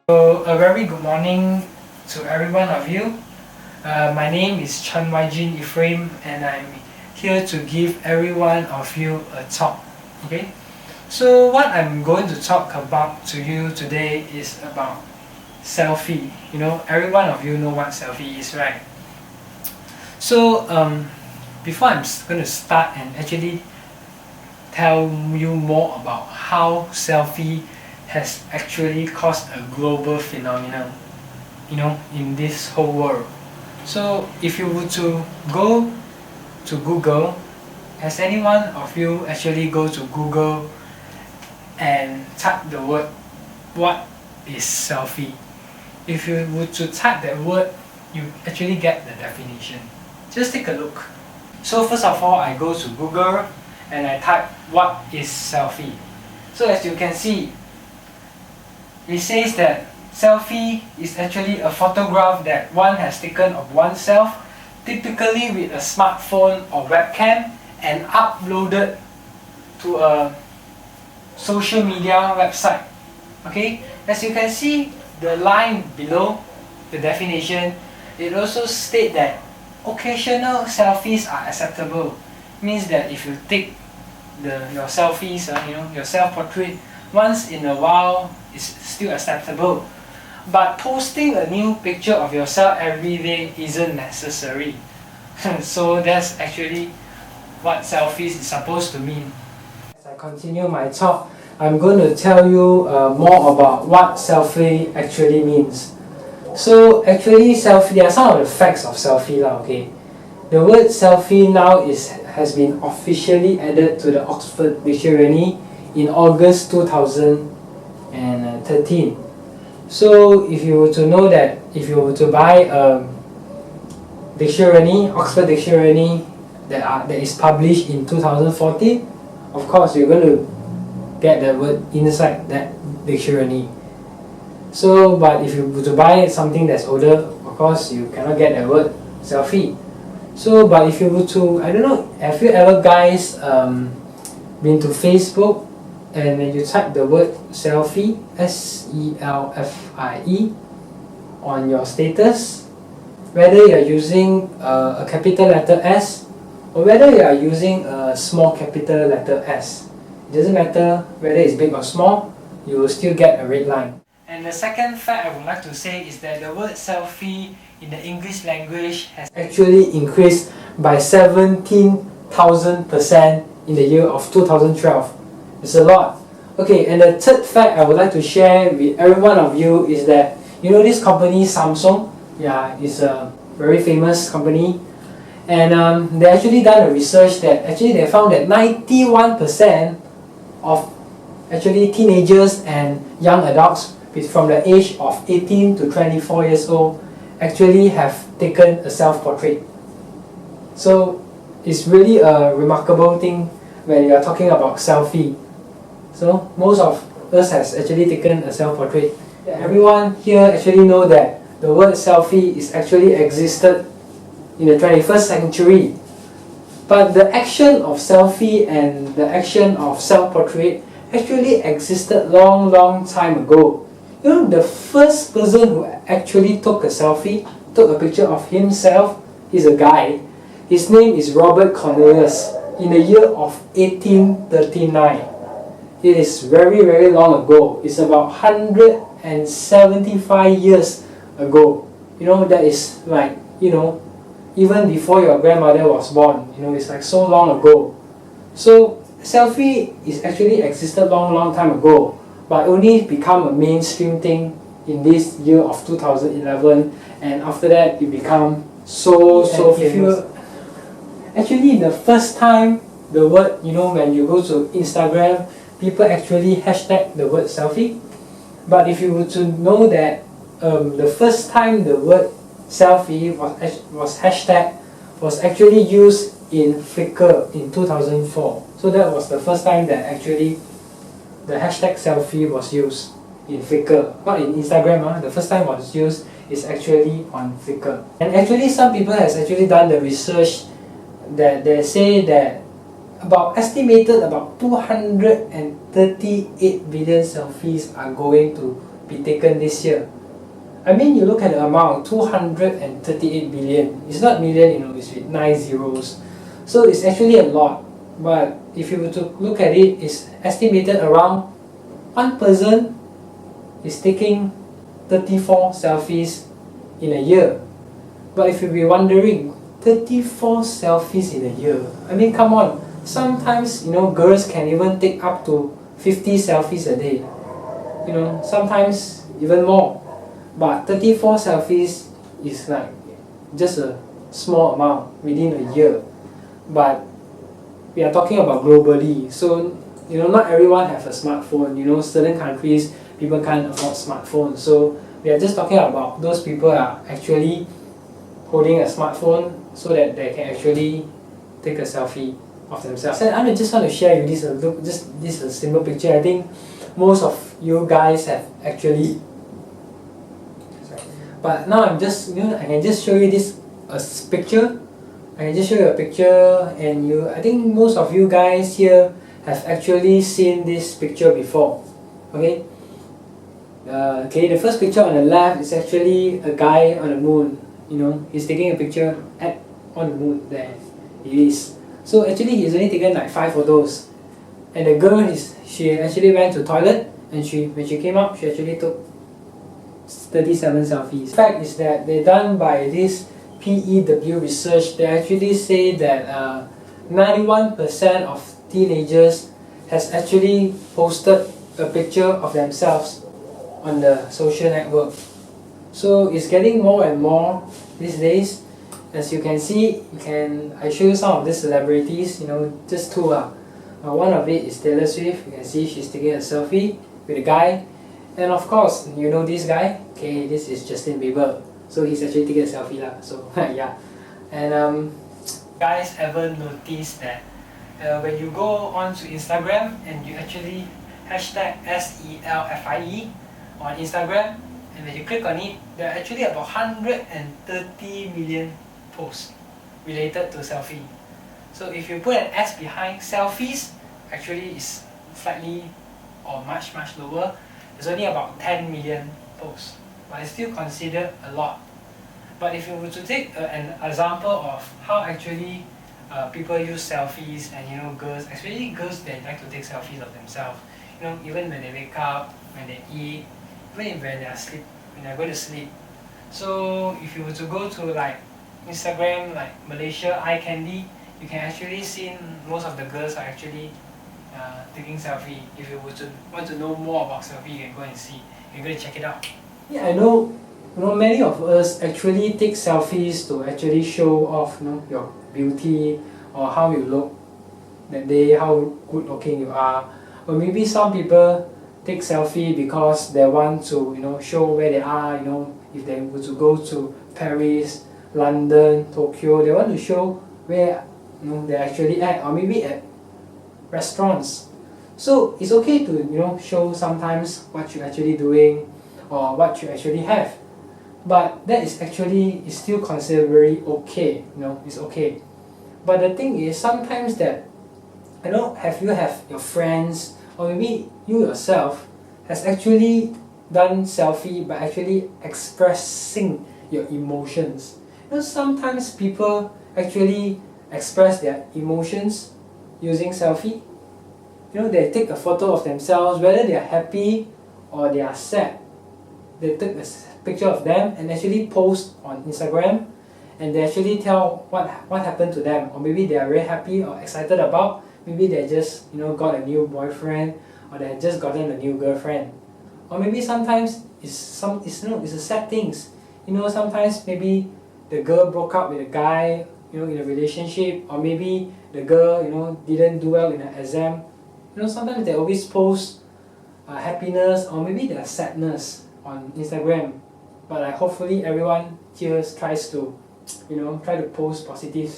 So a very good morning to every one of you. My name is Chan Waijin Ephraim and I'm here to give every one of you a talk. Okay? So what I'm going to talk about to you today is about selfie. Every one of you know what selfie is, right? So before I'm going to start and actually tell you more about how selfie has actually caused a global phenomenon, in this whole world. So if you were to go to Google, has any one of you actually go to Google and type the word, what is selfie? If you were to type that word, you actually get the definition. Just take a look. So first of all, I go to Google and I type what is selfie. So as you can see, it says that selfie is actually a photograph that one has taken of oneself, typically with a smartphone or webcam, and uploaded to a social media website. Okay, as you can see, the line below the definition, it also states that occasional selfies are acceptable. Means that if you take your selfies, your self-portrait, once in a while is still acceptable. But posting a new picture of yourself every day isn't necessary. So that's actually what selfies is supposed to mean. As I continue my talk, I'm going to tell you more about what selfie actually means. So actually selfie, there are some of the facts of selfie lah, okay. The word selfie now has been officially added to the Oxford Dictionary in August 2013. So if you were to know that, if you were to buy a dictionary, Oxford Dictionary that is published in 2014, of course you're going to get the word inside that dictionary. So, but if you were to buy something that's older, of course you cannot get the word selfie. So, but if you were to, I don't know, have you ever guys been to Facebook and then you type the word selfie, S-E-L-F-I-E, on your status, whether you are using a capital letter S or whether you are using a small capital letter S. It doesn't matter whether it's big or small, you will still get a red line. And the second fact I would like to say is that the word selfie in the English language has actually increased by 17,000% in the year of 2012. It's a lot. Okay, and the third fact I would like to share with every one of you is that, this company Samsung, it's a very famous company, and they actually done a research that actually they found that 91% of actually teenagers and young adults from the age of 18 to 24 years old actually have taken a self-portrait. So it's really a remarkable thing when you are talking about selfie. So most of us has actually taken a self-portrait. Everyone here actually know that the word selfie is actually existed in the 21st century. But the action of selfie and the action of self-portrait actually existed long time ago. The first person who actually took a selfie, took a picture of himself, is a guy. His name is Robert Cornelius in the year of 1839. It is very long ago. It's about 175 years ago. That is like, even before your grandmother was born. It's like so long ago. So selfie is actually existed long time ago, but only become a mainstream thing in this year of 2011, and after that it become so famous. Actually, the first time the word, when you go to Instagram, people actually hashtag the word selfie. But if you were to know that the first time the word selfie was hashtag was actually used in Flickr in 2004. So that was the first time that actually the hashtag selfie was used in Flickr, not in Instagram. The first time was used is actually on Flickr. And actually some people has actually done the research that they say that estimated about 238 billion selfies are going to be taken this year. I mean, you look at the amount, 238 billion. It's not million, it's with 9 zeros. So it's actually a lot. But if you were to look at it, it's estimated around one person is taking 34 selfies in a year. But if you'll be wondering, 34 selfies in a year. I mean, come on. Sometimes, girls can even take up to 50 selfies a day. Sometimes even more. But 34 selfies is like just a small amount within a year. But we are talking about globally. So, not everyone has a smartphone. Certain countries, people can't afford smartphones. So we are just talking about those people are actually holding a smartphone so that they can actually take a selfie of themselves. And I just want to share with you this. This is a simple picture. I think most of you guys have actually. But now I'm just, I can just show you this picture. I can just show you a picture, and I think most of you guys here have actually seen this picture before. Okay. The first picture on the left is actually a guy on the moon. He's taking a picture on the moon. There he is. So actually he's only taken like 5 photos, and the girl she actually went to the toilet, and when she came up, she actually took 37 selfies. The fact is that they're done by this PEW research. They actually say that 91% of teenagers has actually posted a picture of themselves on the social network. So it's getting more and more these days. As you can see, I show you some of these celebrities, just two. One of it is Taylor Swift. You can see she's taking a selfie with a guy. And of course, this guy, okay, this is Justin Bieber. So he's actually taking a selfie lah. So yeah. And guys ever noticed that when you go onto Instagram and you actually hashtag SELFIE on Instagram, and when you click on it, there are actually about 130 million posts related to selfie. So if you put an S behind selfies, actually is slightly or much lower. It's only about 10 million posts, but it's still considered a lot. But if you were to take an example of how actually people use selfies, and girls, especially girls, they like to take selfies of themselves. Even when they wake up, when they eat, even when they're going to sleep. So if you were to go to like Instagram, like Malaysia Eye Candy, you can actually see most of the girls are actually taking selfie. If you want to know more about selfie, you can go and see. You can go and check it out. Yeah, I know. Many of us actually take selfies to actually show off, your beauty or how you look that day, how good looking you are. Or maybe some people take selfie because they want to, show where they are. If they were to go to Paris, London, Tokyo, they want to show where they're actually at, or maybe at restaurants. So it's okay to show sometimes what you're actually doing or what you actually have. But that is still considered very okay. It's okay. But the thing is, sometimes that have your friends or maybe you yourself has actually done selfie by actually expressing your emotions. Sometimes people actually express their emotions using selfie. They take a photo of themselves, whether they are happy or they are sad. They take a picture of them and actually post on Instagram, and they actually tell what happened to them, or maybe they are very happy or excited about. Maybe they just got a new boyfriend, or they had just gotten a new girlfriend, or maybe sometimes it's a sad things. Sometimes maybe the girl broke up with a guy, in a relationship, or maybe the girl didn't do well in an exam. Sometimes they always post happiness or maybe their sadness on Instagram. But hopefully everyone here tries to try to post positive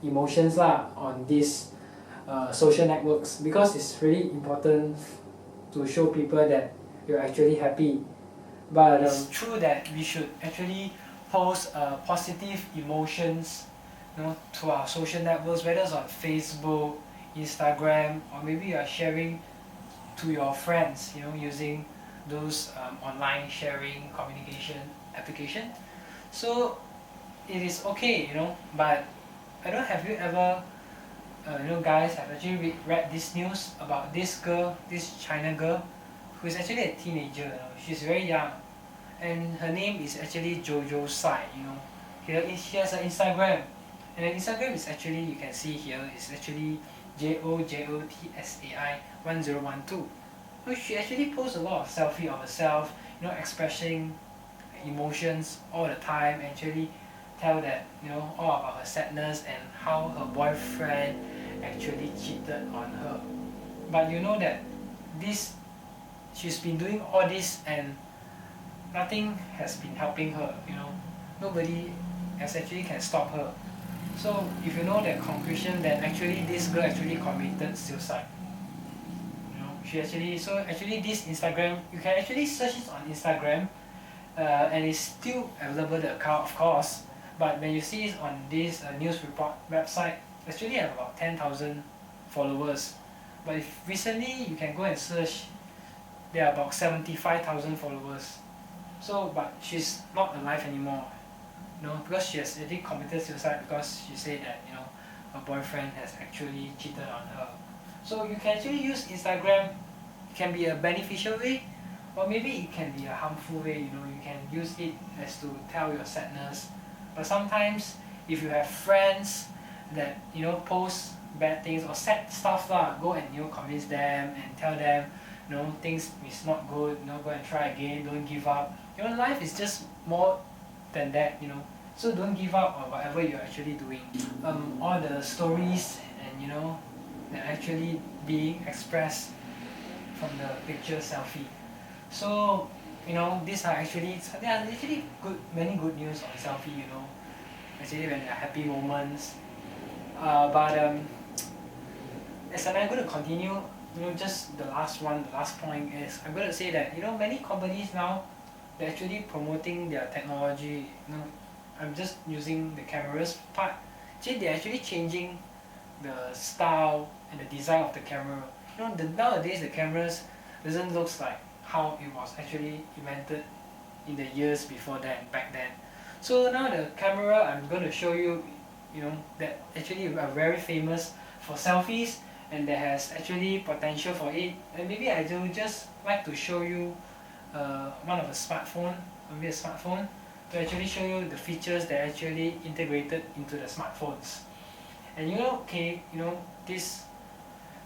emotions on these social networks, because it's really important to show people that you're actually happy. But it's true that we should actually post positive emotions to our social networks, whether it's on Facebook, Instagram, or maybe you are sharing to your friends using those online sharing communication application. So it is okay, but I don't have you ever guys have actually read this news about this girl, this China girl, who is actually a teenager. She's very young, and her name is actually Jojo Sai. She has an Instagram, and the Instagram is actually, you can see here, is actually JOJOTSAI 1012. So she actually posts a lot of selfie of herself, expressing emotions all the time, actually tell that all about her sadness and how her boyfriend actually cheated on her. But you know that she's been doing all this and nothing has been helping her. Nobody has actually can stop her. So if you know that conclusion, that actually this girl actually committed suicide. Actually this Instagram, you can actually search it on Instagram, and it's still available, the account, of course. But when you see it on this news report website, actually have about 10,000 followers. But if recently you can go and search, there are about 75,000 followers. So, but she's not alive anymore, because she has already committed suicide, because she said that her boyfriend has actually cheated on her. So you can actually use Instagram. It can be a beneficial way, or maybe it can be a harmful way. You can use it as to tell your sadness. But sometimes if you have friends that post bad things or sad stuff go and convince them and tell them things is not good, go and try again, don't give up. Life is just more than that. So don't give up on whatever you're actually doing. All the stories and that actually being expressed from the picture selfie. So these are actually, there are actually many good news on selfie. Actually when there are happy moments. But as I'm going to continue, just the last point is, I'm going to say that many companies now, they're actually promoting their technology. I'm just using the cameras part. Actually, they're actually changing the style and the design of the camera. Nowadays the cameras doesn't look like how it was actually invented in the years before that, back then. So now the camera I'm going to show you, that actually are very famous for selfies, and that has actually potential for it. And maybe I do just like to show you one of a smartphone, to actually show you the features that are actually integrated into the smartphones. And this.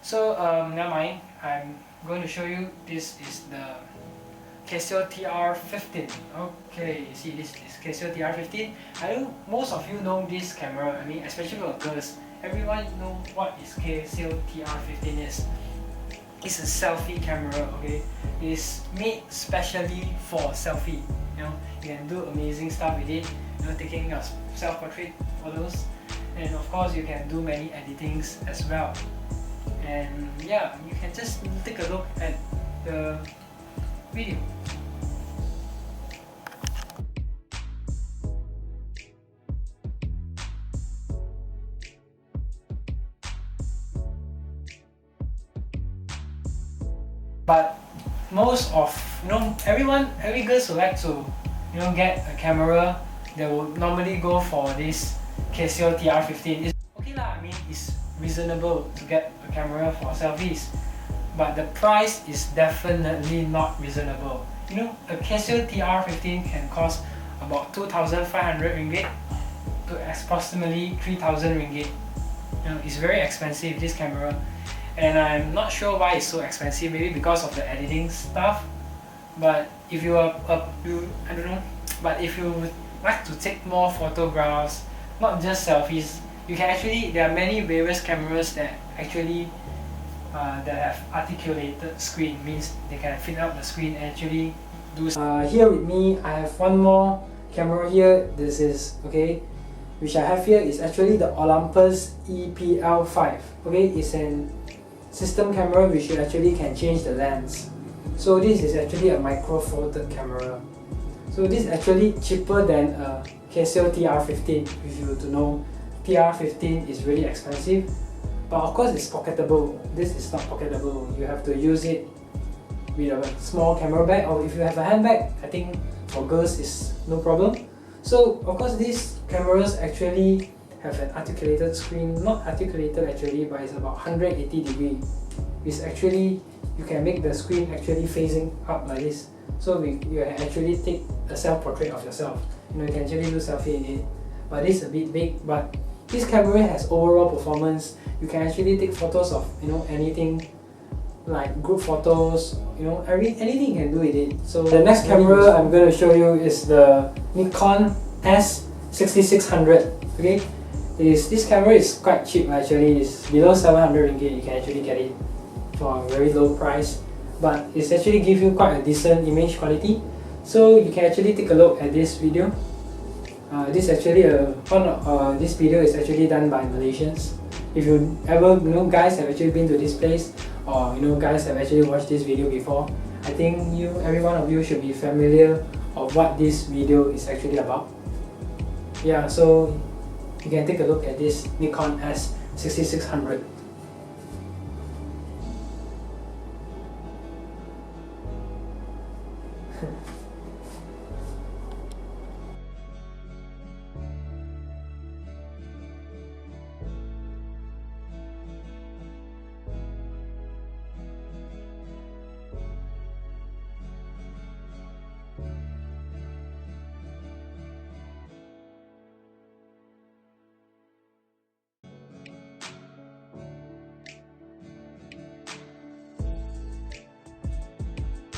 So never mind. I'm going to show you. This is the Casio TR15. Okay, you see this is Casio TR15. I know most of you know this camera. I mean, especially for girls, everyone know what is Casio TR15 is. It's a selfie camera. Okay, it's made specially for selfie. You can do amazing stuff with it. Taking a self-portrait photos, and of course you can do many editings as well. And yeah, you can just take a look at the video. But most of every girls would like to get a camera. They would normally go for this Casio TR15. It's okay lah. I mean, it's reasonable to get a camera for selfies, but the price is definitely not reasonable. A Casio TR15 can cost about 2,500 ringgit to approximately 3,000 ringgit. It's very expensive, this camera, and I'm not sure why it's so expensive. Maybe because of the editing stuff. But if you are I don't know. But if you would like to take more photographs, not just selfies, you can actually, there are many various cameras that actually that have articulated screen, means they can fit up the screen and actually do. Here with me, I have one more camera here. This is which I have here is actually the Olympus EPL5. It's an system camera which you actually can change the lens. So this is actually a micro four third camera. So this is actually cheaper than a Casio TR15. If you were to know, TR15 is really expensive, but of course it's pocketable. This is not pocketable. You have to use it with a small camera bag, or if you have a handbag, I think for girls is no problem. So of course these cameras actually have an articulated screen, not articulated actually, but it's about 180 degree. It's actually, you can make the screen actually facing up like this. So you can actually take a self-portrait of yourself. You can actually do selfie in it. But this is a bit big, but this camera has overall performance. You can actually take photos of anything, like group photos, anything you can do with it. So the next camera I'm going to show you is the Nikon S6600. Okay, this camera is quite cheap actually. It's below 700 ringgit. You can actually get it for a very low price, but it's actually give you quite a decent image quality. So you can actually take a look at this video. This video is actually done by Malaysians. If you ever guys have actually been to this place, or guys have actually watched this video before, I think every one of you should be familiar of what this video is actually about. Yeah, so you can take a look at this Nikon S6600.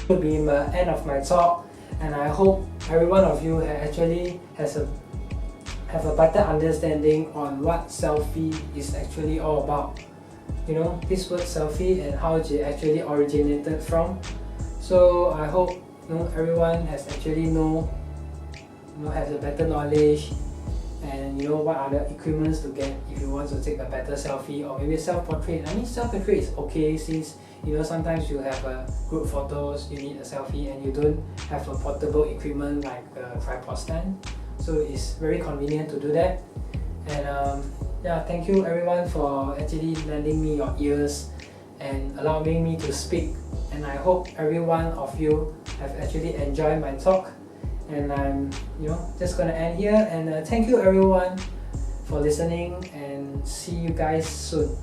Will be the end of my talk, and I hope every one of you have a better understanding on what selfie is actually all about. This word selfie and how it actually originated from. So I hope everyone has actually has a better knowledge, and what other equipments to get if you want to take a better selfie, or maybe self-portrait. I mean, self-portrait is okay, since sometimes you have group photos, you need a selfie, and you don't have a portable equipment like a tripod stand. So it's very convenient to do that. And yeah, thank you everyone for actually lending me your ears and allowing me to speak. And I hope every one of you have actually enjoyed my talk. And I'm just gonna end here. And thank you everyone for listening, and see you guys soon.